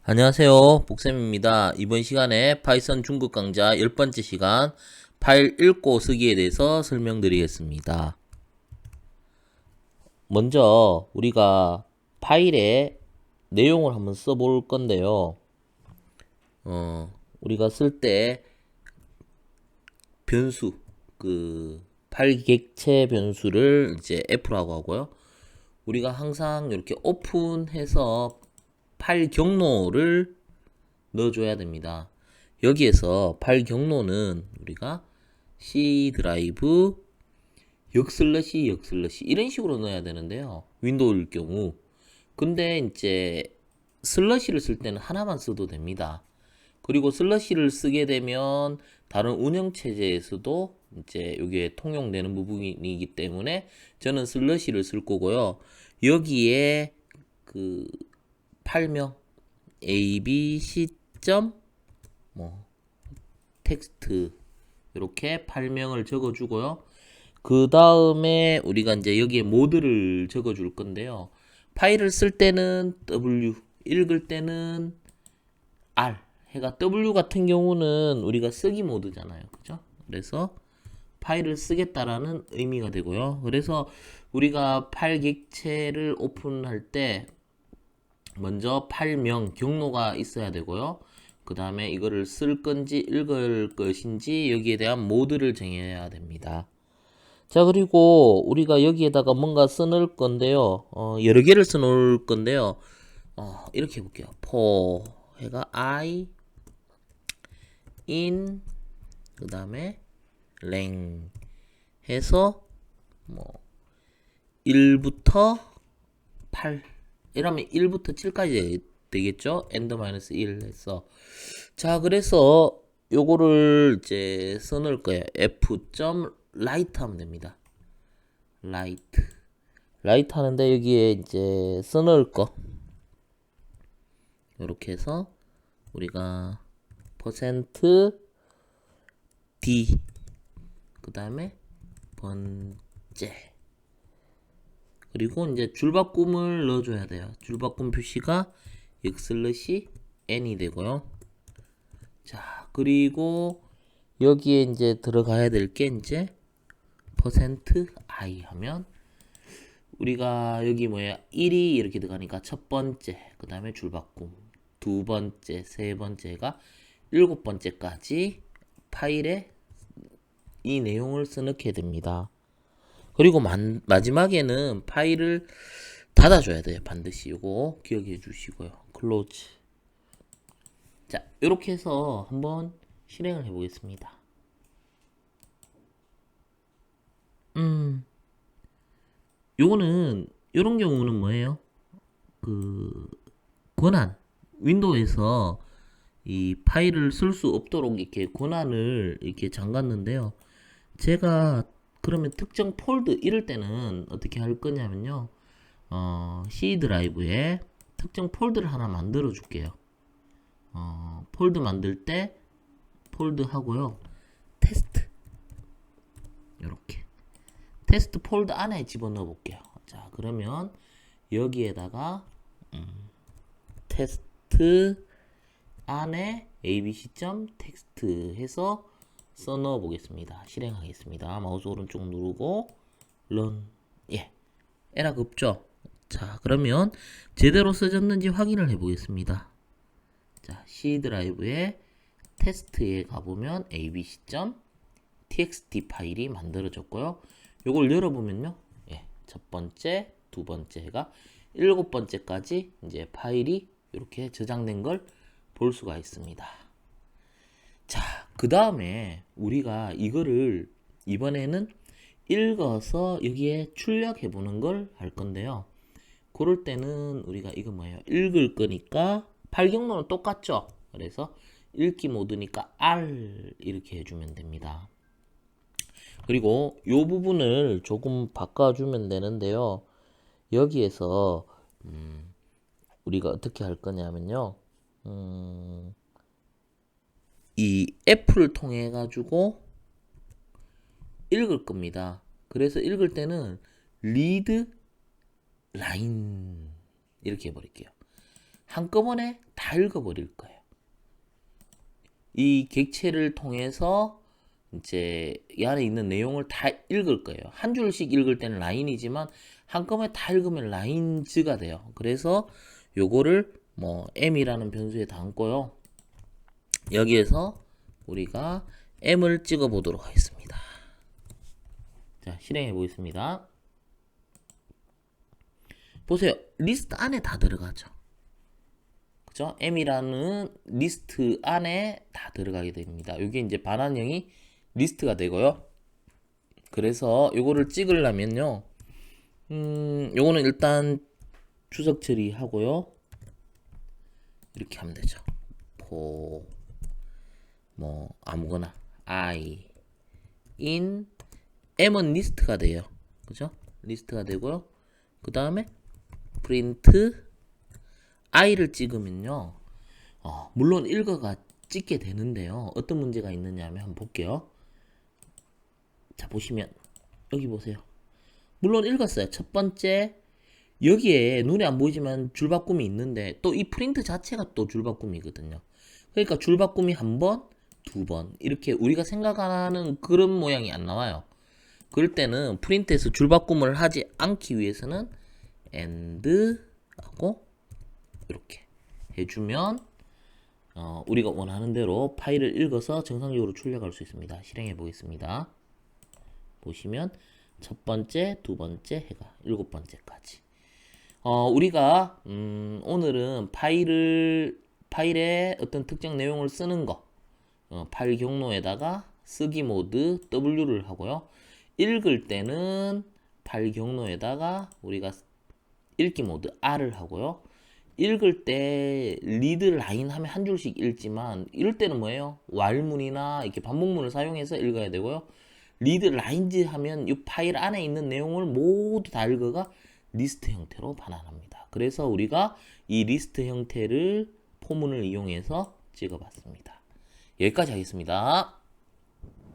안녕하세요. 복쌤입니다. 이번 시간에 파이썬 중급 강좌 10번째 시간 파일 읽고 쓰기에 대해서 설명드리겠습니다. 먼저 우리가 파일의 내용을 한번 써볼 건데요. 우리가 쓸 때 변수, 파일 객체 변수를 이제 F라고 하고요. 우리가 항상 이렇게 오픈해서 파일 경로를 넣어줘야 됩니다. 여기에서 파일 경로는 우리가 C 드라이브 역슬래시 이런 식으로 넣어야 되는데요. 윈도우일 경우. 근데 이제 슬러시를 쓸 때는 하나만 써도 됩니다. 그리고 슬러시를 쓰게 되면 다른 운영체제에서도 이제 이게 통용되는 부분이기 때문에 저는 슬러시를 쓸 거고요. 여기에 그 파일명 abc. 뭐 텍스트 이렇게 파일명을 적어주고요. 그 다음에 우리가 이제 여기에 모드를 적어줄 건데요. 파일을 쓸 때는 W, 읽을 때는 R. 해가 W 같은 경우는 우리가 쓰기 모드잖아요. 그죠? 그래서 파일을 쓰겠다라는 의미가 되고요. 그래서 우리가 파일 객체를 오픈할 때 먼저 파일명 경로가 있어야 되고요. 그 다음에 이거를 쓸 건지 읽을 것인지 여기에 대한 모드를 정해야 됩니다. 자, 그리고 우리가 여기에다가 뭔가 써놓을 건데요. 여러 개를 써놓을 건데요. 이렇게 해볼게요. for 해가 I in 그 다음에 랭 해서 뭐 1부터 8 이러면 1부터 7까지 되겠죠? end-1 해서 자, 그래서 요거를 이제 써놓을 거예요. f.write 하면 됩니다. write 하는데 여기에 이제 써놓을 거 이렇게 해서 우리가 %d 그 다음에 번째 그리고 이제 줄바꿈을 넣어줘야 돼요. 줄바꿈 표시가 /n이 되고요. 자, 그리고 여기에 이제 들어가야 될 게 이제 %i 하면 우리가 여기 뭐야 1이 이렇게 들어가니까 첫 번째, 그 다음에 줄바꿈, 두 번째, 세 번째가 일곱 번째까지 파일에 이 내용을 써넣게 됩니다. 그리고 마지막에는 파일을 닫아줘야 돼요. 반드시 이거 기억해 주시고요. 클로즈. 자, 이렇게 해서 한번 실행을 해보겠습니다. 요거는 이런 경우는 뭐예요? 그 권한 윈도우에서 이 파일을 쓸 수 없도록 이렇게 권한을 이렇게 잠갔는데요. 제가 그러면 특정 폴드 이럴 때는 어떻게 할 거냐면요. C 드라이브에 특정 폴드를 하나 만들어 줄게요. 폴드 만들 때 폴드 하고요. 테스트 이렇게 테스트 폴드 안에 집어넣어 볼게요. 자, 그러면 여기에다가 테스트 안에 abc.text 해서 써넣어 보겠습니다. 실행하겠습니다. 마우스 오른쪽 누르고 run. 예, 에러가 없죠? 자, 그러면 제대로 써졌는지 확인을 해 보겠습니다. 자, C 드라이브에 테스트에 가보면 abc.txt 파일이 만들어졌고요. 요걸 열어보면요. 예, 첫 번째, 두 번째가 일곱 번째까지 이제 파일이 이렇게 저장된 걸 볼 수가 있습니다. 자, 그 다음에 우리가 이거를 이번에는 읽어서 여기에 출력해 보는 걸 할 건데요. 그럴 때는 우리가 이거 뭐예요? 읽을 거니까 파일 경로는 똑같죠? 그래서 읽기 모드니까 R 이렇게 해주면 됩니다. 그리고 이 부분을 조금 바꿔주면 되는데요. 여기에서 우리가 어떻게 할 거냐면요. 이 F를 통해 가지고 읽을 겁니다. 그래서 읽을 때는 read line 이렇게 해버릴게요. 한꺼번에 다 읽어버릴 거예요. 이 객체를 통해서 이제 이 안에 있는 내용을 다 읽을 거예요. 한 줄씩 읽을 때는 라인이지만 한꺼번에 다 읽으면 라인즈가 돼요. 그래서 요거를 뭐 m이라는 변수에 담고요. 여기에서 우리가 m을 찍어 보도록 하겠습니다. 자, 실행해 보겠습니다. 보세요. 리스트 안에 다 들어가죠. 그죠? m이라는 리스트 안에 다 들어가게 됩니다. 이게 이제 반환형이 리스트가 되고요. 그래서 요거를 찍으려면요. 요거는 일단 추석 처리하고요. 이렇게 하면 되죠. 뭐 아무거나 I in m은 리스트가 돼요. 그죠? 리스트가 되고요. 그 다음에 print i를 찍으면요. 물론 읽어가 찍게 되는데요. 어떤 문제가 있느냐 하면 한번 볼게요. 자, 보시면 여기 보세요. 물론 읽었어요. 첫 번째 여기에 눈에 안 보이지만 줄바꿈이 있는데 또 이 프린트 자체가 또 줄바꿈이거든요. 그러니까 줄바꿈이 한 번, 두 번 이렇게 우리가 생각하는 그런 모양이 안 나와요. 그럴 때는 프린트에서 줄바꿈을 하지 않기 위해서는 and 하고 이렇게 해주면 우리가 원하는 대로 파일을 읽어서 정상적으로 출력할 수 있습니다. 실행해 보겠습니다. 보시면 첫 번째, 두 번째 해가 일곱 번째까지. 우리가 오늘은 파일에 어떤 특정 내용을 쓰는 거, 파일 경로에다가 쓰기 모드 W를 하고요. 읽을 때는 파일 경로에다가 우리가 읽기 모드 R을 하고요. 읽을 때 리드 라인 하면 한 줄씩 읽지만 이럴 때는 뭐예요? 왈문이나 이렇게 반복문을 사용해서 읽어야 되고요. 리드 라인즈 하면 이 파일 안에 있는 내용을 모두 다 읽어가 리스트 형태로 반환합니다. 그래서 우리가 이 리스트 형태를 포문을 이용해서 찍어봤습니다. 여기까지 하겠습니다.